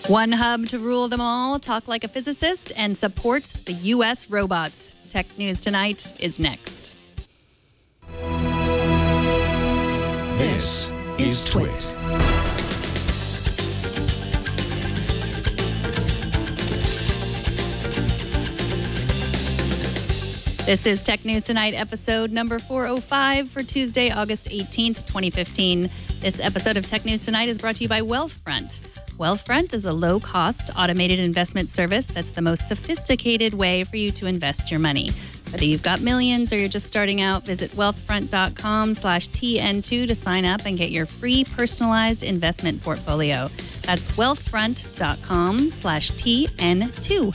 One hub to rule them all, talk like a physicist, and support the U.S. robots. Tech News Tonight is next. This is Twit. This is Tech News Tonight, episode number 405 for Tuesday, August 18th, 2015. This episode of Tech News Tonight is brought to you by Wealthfront. Wealthfront is a low-cost, automated investment service that's the most sophisticated way for you to invest your money. Whether you've got millions or you're just starting out, visit wealthfront.com/TN2 to sign up and get your free personalized investment portfolio. That's wealthfront.com/TN2.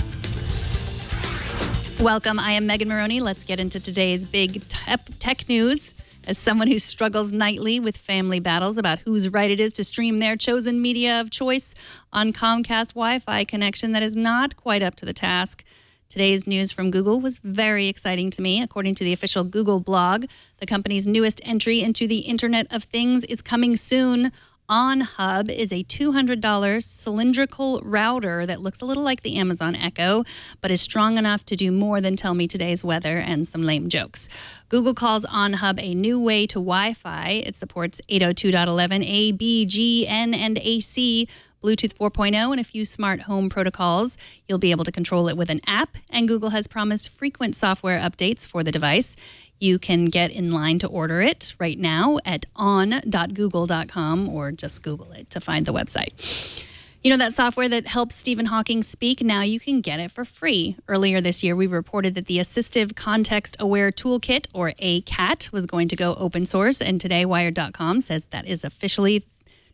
Welcome. I am Megan Morrone. Let's get into today's big tech news. As someone who struggles nightly with family battles about whose right it is to stream their chosen media of choice on Comcast Wi-Fi connection that is not quite up to the task, today's news from Google was very exciting to me. According to the official Google blog, the company's newest entry into the Internet of Things is coming soon. OnHub is a $200 cylindrical router that looks a little like the Amazon Echo, but is strong enough to do more than tell me today's weather and some lame jokes. Google calls OnHub a new way to Wi-Fi. It supports 802.11 A, B, G, N, and AC, Bluetooth 4.0, and a few smart home protocols. You'll be able to control it with an app, and Google has promised frequent software updates for the device. You can get in line to order it right now at on.google.com or just Google it to find the website. You know that software that helps Stephen Hawking speak? Now you can get it for free. Earlier this year, we reported that the Assistive Context Aware Toolkit, or ACAT, was going to go open source, and today Wired.com says that is officially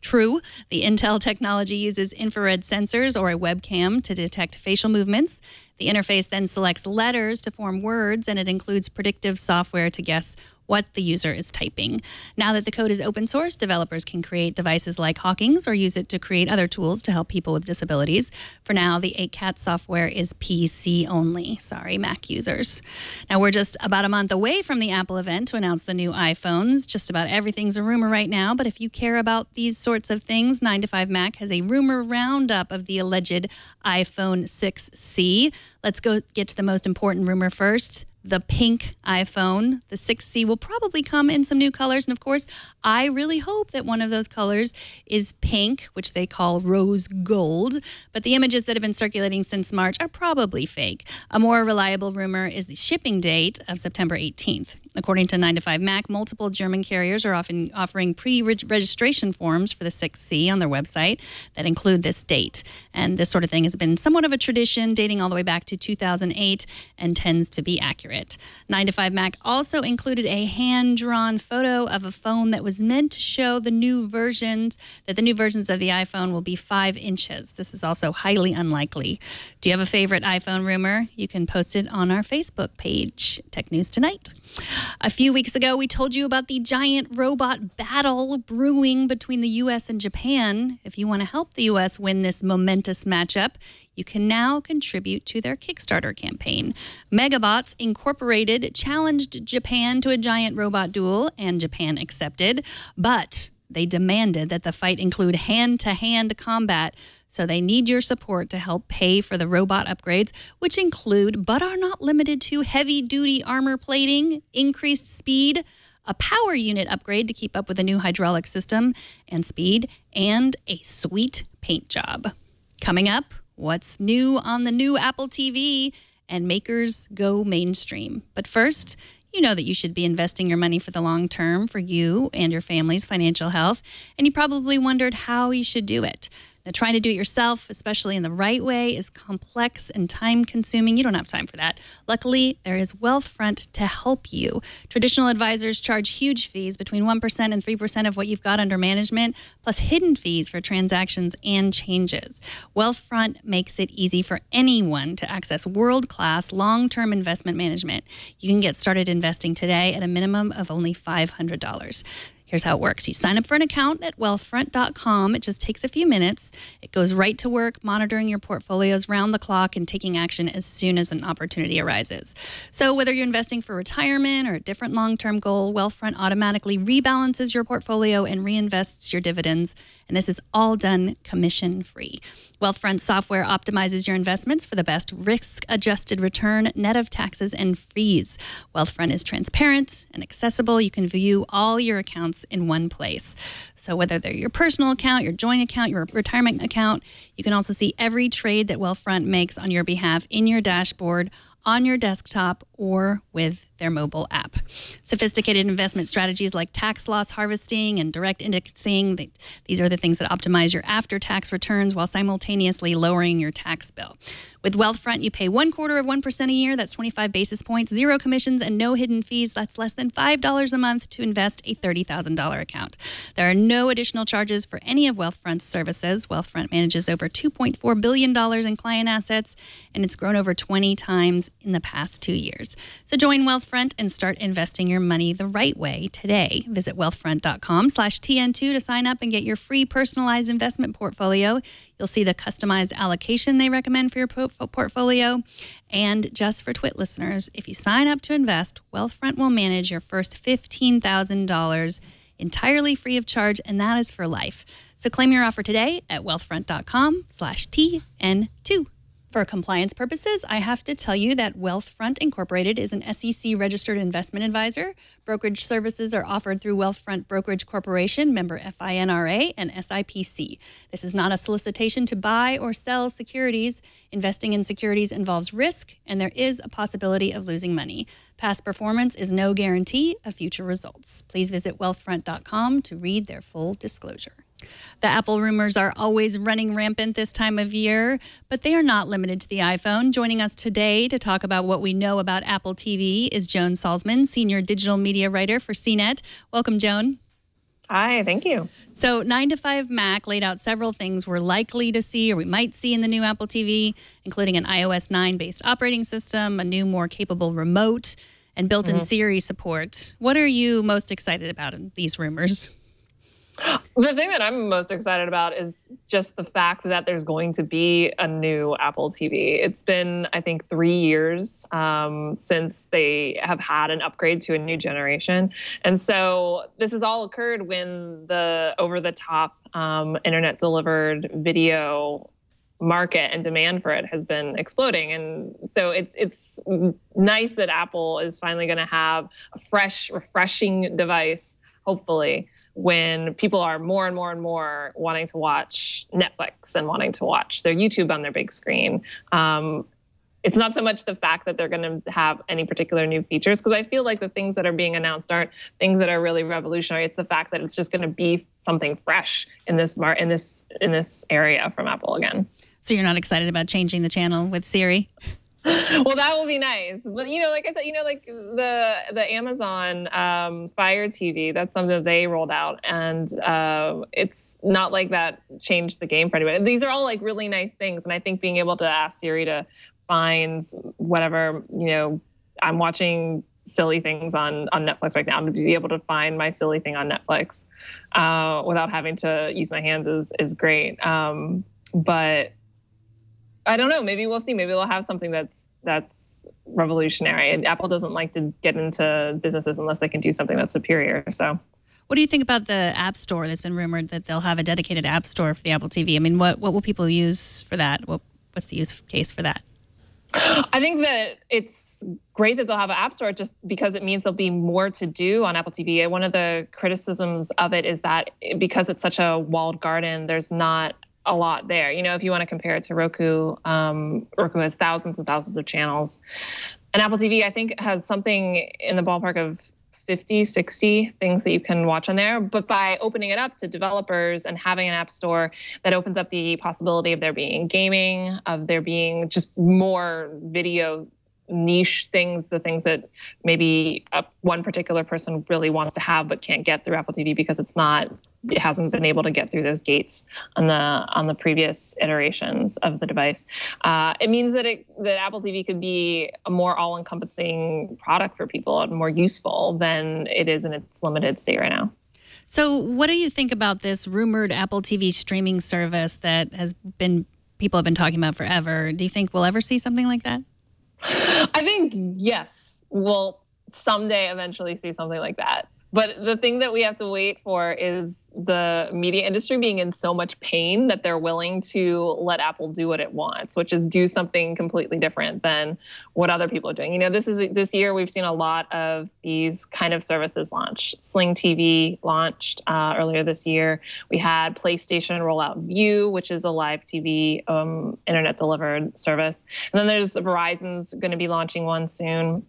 true. The Intel technology uses infrared sensors or a webcam to detect facial movements. The interface then selects letters to form words, and it includes predictive software to guess what the user is typing. Now that the code is open source, developers can create devices like Hawking's or use it to create other tools to help people with disabilities. For now, the ACAT software is PC only. Sorry, Mac users. Now, we're just about a month away from the Apple event to announce the new iPhones. Just about everything's a rumor right now, but if you care about these sorts of things, 9to5 Mac has a rumor roundup of the alleged iPhone 6C. Let's go get to the most important rumor first. The pink iPhone. The 6C will probably come in some new colors. And of course, I really hope that one of those colors is pink, which they call rose gold. But the images that have been circulating since March are probably fake. A more reliable rumor is the shipping date of September 18th. According to 9to5 Mac, multiple German carriers are often offering pre-registration forms for the 6C on their website that include this date. And this sort of thing has been somewhat of a tradition dating all the way back to 2008 and tends to be accurate. 9to5 Mac also included a hand-drawn photo of a phone that was meant to show the new versions of the iPhone will be 5 inches. This is also highly unlikely. Do you have a favorite iPhone rumor? You can post it on our Facebook page, Tech News Tonight. A few weeks ago, we told you about the giant robot battle brewing between the U.S. and Japan. If you want to help the U.S. win this momentous matchup, you can now contribute to their Kickstarter campaign. Megabots Incorporated challenged Japan to a giant robot duel, and Japan accepted, but they demanded that the fight include hand-to-hand combat, so they need your support to help pay for the robot upgrades, which include, but are not limited to, heavy-duty armor plating, increased speed, a power unit upgrade to keep up with the new hydraulic system and speed, and a sweet paint job. Coming up, what's new on the new Apple TV, and makers go mainstream. But first, you know that you should be investing your money for the long term for you and your family's financial health, and you probably wondered how you should do it. Now, trying to do it yourself, especially in the right way, is complex and time-consuming. You don't have time for that. Luckily, there is Wealthfront to help you. Traditional advisors charge huge fees, between 1% and 3% of what you've got under management, plus hidden fees for transactions and changes. Wealthfront makes it easy for anyone to access world-class long-term investment management. You can get started investing today at a minimum of only $500. Here's how it works. You sign up for an account at wealthfront.com. It just takes a few minutes. It goes right to work monitoring your portfolios round the clock and taking action as soon as an opportunity arises. So whether you're investing for retirement or a different long-term goal, Wealthfront automatically rebalances your portfolio and reinvests your dividends. And this is all done commission-free. Wealthfront software optimizes your investments for the best risk-adjusted return, net of taxes and fees. Wealthfront is transparent and accessible. You can view all your accounts in one place. So whether they're your personal account, your joint account, your retirement account, you can also see every trade that Wealthfront makes on your behalf in your dashboard, on your desktop, or with their mobile app. Sophisticated investment strategies like tax loss harvesting and direct indexing, these are the things that optimize your after-tax returns while simultaneously lowering your tax bill. With Wealthfront, you pay 0.25% a year. That's 25 basis points, zero commissions, and no hidden fees. That's less than $5 a month to invest a $30,000 account. There are no additional charges for any of Wealthfront's services. Wealthfront manages over $2.4 billion in client assets, and it's grown over 20 times in the past 2 years. So join Wealthfront and start investing your money the right way today. Visit wealthfront.com/TN2 to sign up and get your free personalized investment portfolio. You'll see the customized allocation they recommend for your portfolio. And just for Twit listeners, if you sign up to invest, Wealthfront will manage your first $15,000 entirely free of charge, and that is for life. So claim your offer today at wealthfront.com/TN2. For compliance purposes, I have to tell you that Wealthfront Incorporated is an SEC-registered investment advisor. Brokerage services are offered through Wealthfront Brokerage Corporation, member FINRA, and SIPC. This is not a solicitation to buy or sell securities. Investing in securities involves risk, and there is a possibility of losing money. Past performance is no guarantee of future results. Please visit wealthfront.com to read their full disclosure. The Apple rumors are always running rampant this time of year, but they are not limited to the iPhone. Joining us today to talk about what we know about Apple TV is Joan Solsman, Senior Digital Media Writer for CNET. Welcome, Joan. Hi, thank you. So 9to5Mac laid out several things we're likely to see or we might see in the new Apple TV, including an iOS 9-based operating system, a new, more capable remote, and built-in Siri support. What are you most excited about in these rumors? The thing that I'm most excited about is just the fact that there's going to be a new Apple TV. It's been, I think, 3 years since they have had an upgrade to a new generation. And so this has all occurred when the over-the-top internet-delivered video market and demand for it has been exploding. And so it's nice that Apple is finally going to have a fresh, refreshing device, hopefully, when people are more and more and more wanting to watch Netflix and wanting to watch their YouTube on their big screen. It's not so much the fact that they're going to have any particular new features, because I feel like the things that are being announced aren't things that are really revolutionary. It's the fact that it's just going to be something fresh in this area from Apple again. So you're not excited about changing the channel with Siri? Well, that will be nice. But, like I said, like the Amazon Fire TV, that's something that they rolled out. And it's not like that changed the game for anybody. These are all like really nice things. And I think being able to ask Siri to find whatever, I'm watching silly things on Netflix right now, to be able to find my silly thing on Netflix without having to use my hands is great. But I don't know. Maybe we'll see. Maybe they'll have something that's revolutionary. And Apple doesn't like to get into businesses unless they can do something that's superior. So, what do you think about the App Store? There's been rumored that they'll have a dedicated App Store for the Apple TV. I mean, what will people use for that? What's the use case for that? I think that it's great that they'll have an App Store, just because it means there'll be more to do on Apple TV. One of the criticisms of it is that because it's such a walled garden, there's not a lot there. If you want to compare it to Roku, Roku has thousands and thousands of channels. And Apple TV, I think, has something in the ballpark of 50, 60 things that you can watch on there. But by opening it up to developers and having an app store, that opens up the possibility of there being gaming, of there being just more video niche things, the things that maybe one particular person really wants to have but can't get through Apple TV because it hasn't been able to get through those gates on the previous iterations of the device. It means that Apple TV could be a more all-encompassing product for people and more useful than it is in its limited state right now. So what do you think about this rumored Apple TV streaming service that people have been talking about forever? Do you think we'll ever see something like that? I think, yes, we'll someday eventually see something like that. But the thing that we have to wait for is the media industry being in so much pain that they're willing to let Apple do what it wants, which is do something completely different than what other people are doing. You know, this year we've seen a lot of these kind of services launch. Sling TV launched earlier this year. We had PlayStation roll out View, which is a live TV internet delivered service. And then there's Verizon's going to be launching one soon.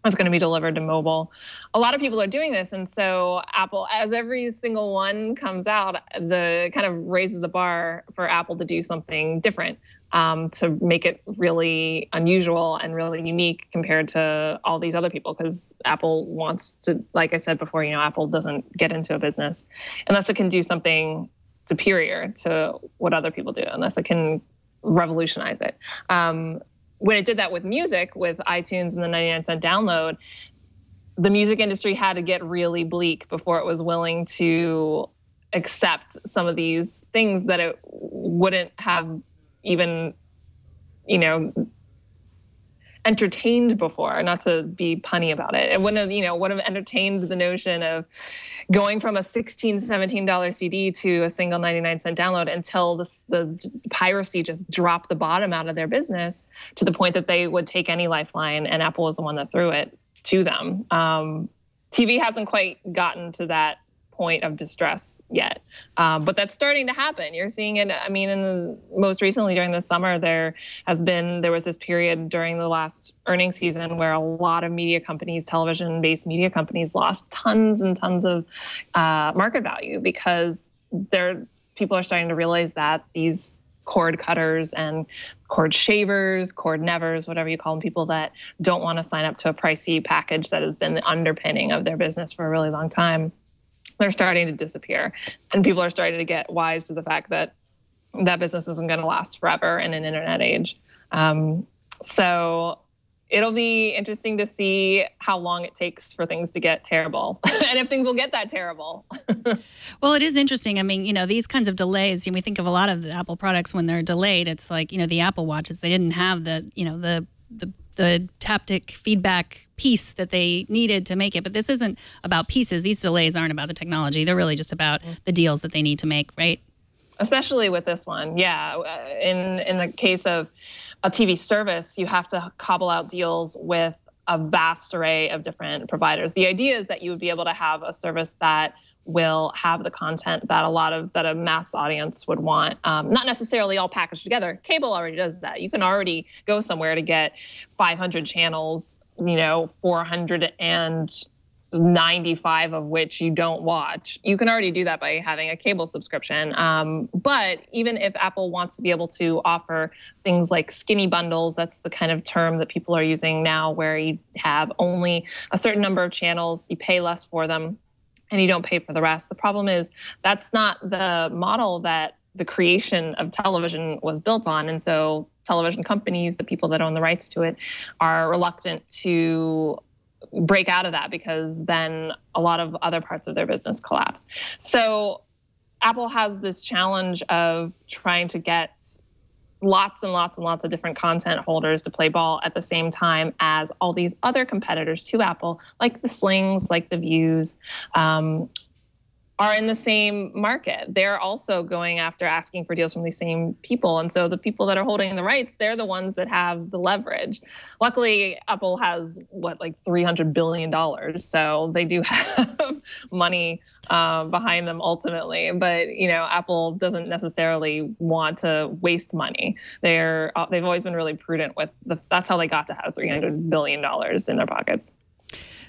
It's going to be delivered to mobile. A lot of people are doing this. And so Apple, as every single one comes out, the kind of raises the bar for Apple to do something different, to make it really unusual and really unique compared to all these other people. Because Apple wants to, like I said before, Apple doesn't get into a business unless it can do something superior to what other people do, unless it can revolutionize it. When it did that with music, with iTunes and the 99-cent download, the music industry had to get really bleak before it was willing to accept some of these things that it wouldn't have even, entertained before, not to be punny about it. It wouldn't have entertained the notion of going from a $16, $17 CD to a single 99-cent download until the piracy just dropped the bottom out of their business to the point that they would take any lifeline, and Apple was the one that threw it to them. TV hasn't quite gotten to that point of distress yet, but that's starting to happen. You're seeing it. I mean, most recently during the summer, there was this period during the last earnings season where a lot of media companies, television-based media companies, lost tons and tons of market value because people are starting to realize that these cord cutters and cord shavers, cord nevers, whatever you call them, people that don't want to sign up to a pricey package that has been the underpinning of their business for a really long time, they're starting to disappear. And people are starting to get wise to the fact that that business isn't going to last forever in an internet age. So it'll be interesting to see how long it takes for things to get terrible and if things will get that terrible. Well, it is interesting. I mean, these kinds of delays, we think of a lot of the Apple products when they're delayed. It's like, the Apple Watches, they didn't have the taptic feedback piece that they needed to make it. But this isn't about pieces. These delays aren't about the technology. They're really just about the deals that they need to make, right? Especially with this one. Yeah. In the case of a TV service, you have to cobble out deals with a vast array of different providers. The idea is that you would be able to have a service that will have the content that a mass audience would want. Not necessarily all packaged together. Cable already does that. You can already go somewhere to get 500 channels, 495 of which you don't watch. You can already do that by having a cable subscription. But even if Apple wants to be able to offer things like skinny bundles, that's the kind of term that people are using now, where you have only a certain number of channels, you pay less for them, and you don't pay for the rest. The problem is that's not the model that the creation of television was built on. And so television companies, the people that own the rights to it, are reluctant to break out of that, because then a lot of other parts of their business collapse. So Apple has this challenge of trying to get lots and lots and lots of different content holders to play ball at the same time as all these other competitors to Apple, like the Slings, like the Views, are in the same market. They're also going after asking for deals from these same people. And so the people that are holding the rights, they're the ones that have the leverage. Luckily, Apple has like $300 billion. So they do have money behind them ultimately. But, Apple doesn't necessarily want to waste money. They've always been really prudent with that's how they got to have $300 billion in their pockets.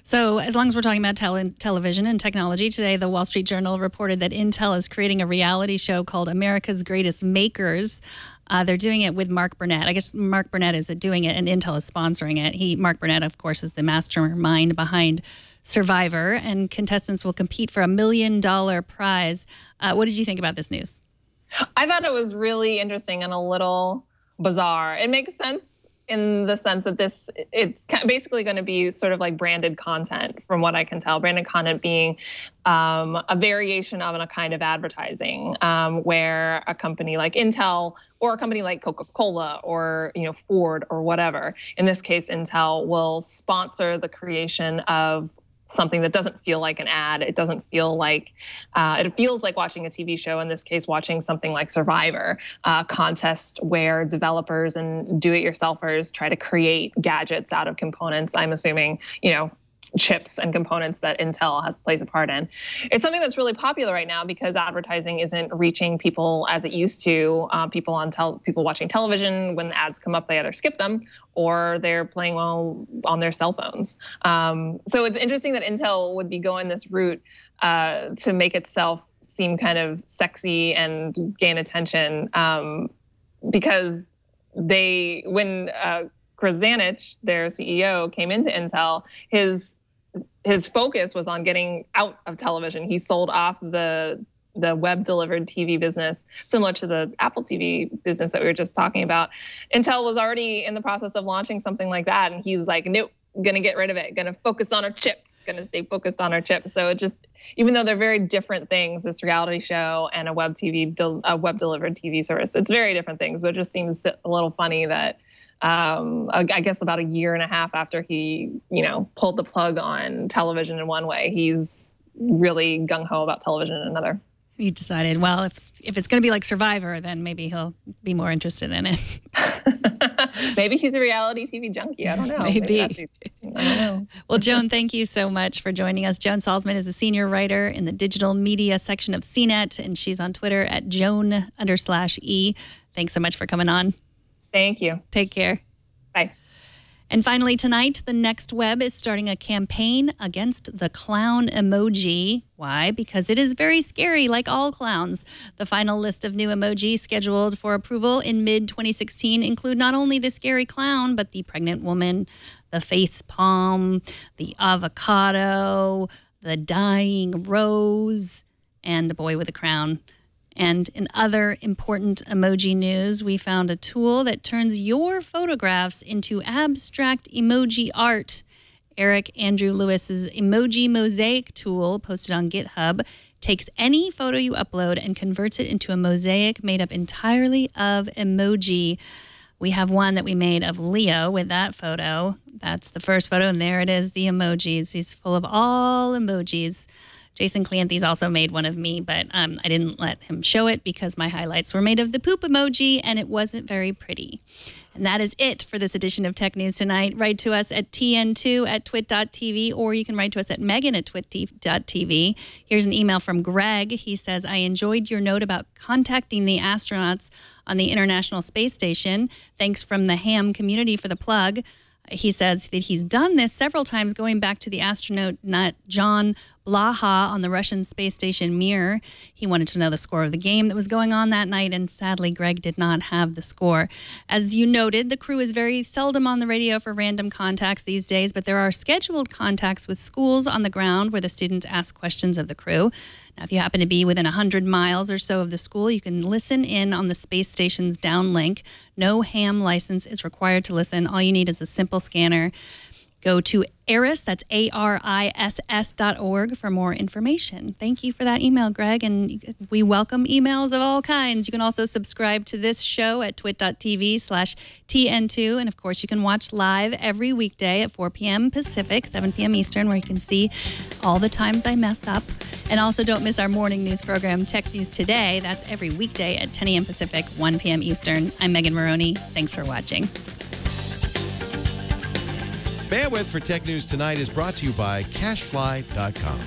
So as long as we're talking about television and technology, today the Wall Street Journal reported that Intel is creating a reality show called America's Greatest Makers. They're doing it with Mark Burnett. I guess Mark Burnett is doing it and Intel is sponsoring it. Mark Burnett, of course, is the mastermind behind Survivor, and contestants will compete for $1 million prize. What did you think about this news? I thought it was really interesting and a little bizarre. It makes sense in the sense that it's basically going to be sort of like branded content, from what I can tell. Branded content being a variation of a kind of advertising, where a company like Intel or a company like Coca-Cola or Ford or whatever, in this case Intel, will sponsor the creation of something that doesn't feel like an ad. It doesn't feel like, it feels like watching a TV show, in this case, watching something like Survivor, contest where developers and do-it-yourselfers try to create gadgets out of components, I'm assuming, chips and components that Intel plays a part in. It's something that's really popular right now because advertising isn't reaching people as it used to. People watching television, when the ads come up, they either skip them or they're playing on their cell phones. So it's interesting that Intel would be going this route to make itself seem kind of sexy and gain attention, because when Krasanich, their CEO, came into Intel, his focus was on getting out of television. He sold off the web-delivered TV business, similar to the Apple TV business that we were just talking about. Intel was already in the process of launching something like that, and he was like, nope, gonna get rid of it, gonna focus on our chips, gonna stay focused on our chips. So it just, even though they're very different things, this reality show and a web-delivered TV service, it's very different things, but it just seems a little funny that I guess about a year and a half after he, pulled the plug on television in one way, he's really gung-ho about television in another. He decided, well, if it's going to be like Survivor, then maybe he'll be more interested in it. Maybe he's a reality TV junkie. I don't know. Maybe. I don't know. Well, Joan, thank you so much for joining us. Joan Solsman is a senior writer in the digital media section of CNET, and she's on Twitter at Joan_E. Thanks so much for coming on. Thank you. Take care. Bye. And finally tonight, the Next Web is starting a campaign against the clown emoji. Why? Because it is very scary, like all clowns. The final list of new emojis scheduled for approval in mid-2016 include not only the scary clown, but the pregnant woman, the face palm, the avocado, the dying rose, and the boy with a crown. And in other important emoji news, we found a tool that turns your photographs into abstract emoji art. Eric Andrew Lewis's Emoji Mosaic tool, posted on GitHub, takes any photo you upload and converts it into a mosaic made up entirely of emoji. We have one that we made of Leo with that photo. That's the first photo, and there it is, the emojis. He's full of all emojis. Jason Cleanthes also made one of me, but I didn't let him show it because my highlights were made of the poop emoji, and it wasn't very pretty. And that is it for this edition of Tech News Tonight. Write to us at tn2@twit.tv, or you can write to us at megan@twit.tv. Here's an email from Greg. He says, I enjoyed your note about contacting the astronauts on the International Space Station. Thanks from the ham community for the plug. He says that he's done this several times, going back to the astronaut John Blaha on the Russian space station Mir. He wanted to know the score of the game that was going on that night, and sadly, Greg did not have the score. As you noted, the crew is very seldom on the radio for random contacts these days, but there are scheduled contacts with schools on the ground where the students ask questions of the crew. Now, if you happen to be within 100 miles or so of the school, you can listen in on the space station's downlink. No ham license is required to listen. All you need is a simple scanner. Go to ARIS, that's ARISS.org for more information. Thank you for that email, Greg, and we welcome emails of all kinds. You can also subscribe to this show at twit.tv/TN2, and of course you can watch live every weekday at 4 p.m. Pacific, 7 p.m. Eastern, where you can see all the times I mess up. And also don't miss our morning news program, Tech News Today. That's every weekday at 10 a.m. Pacific, 1 p.m. Eastern. I'm Megan Morrone. Thanks for watching. Bandwidth for Tech News Tonight is brought to you by CashFly.com.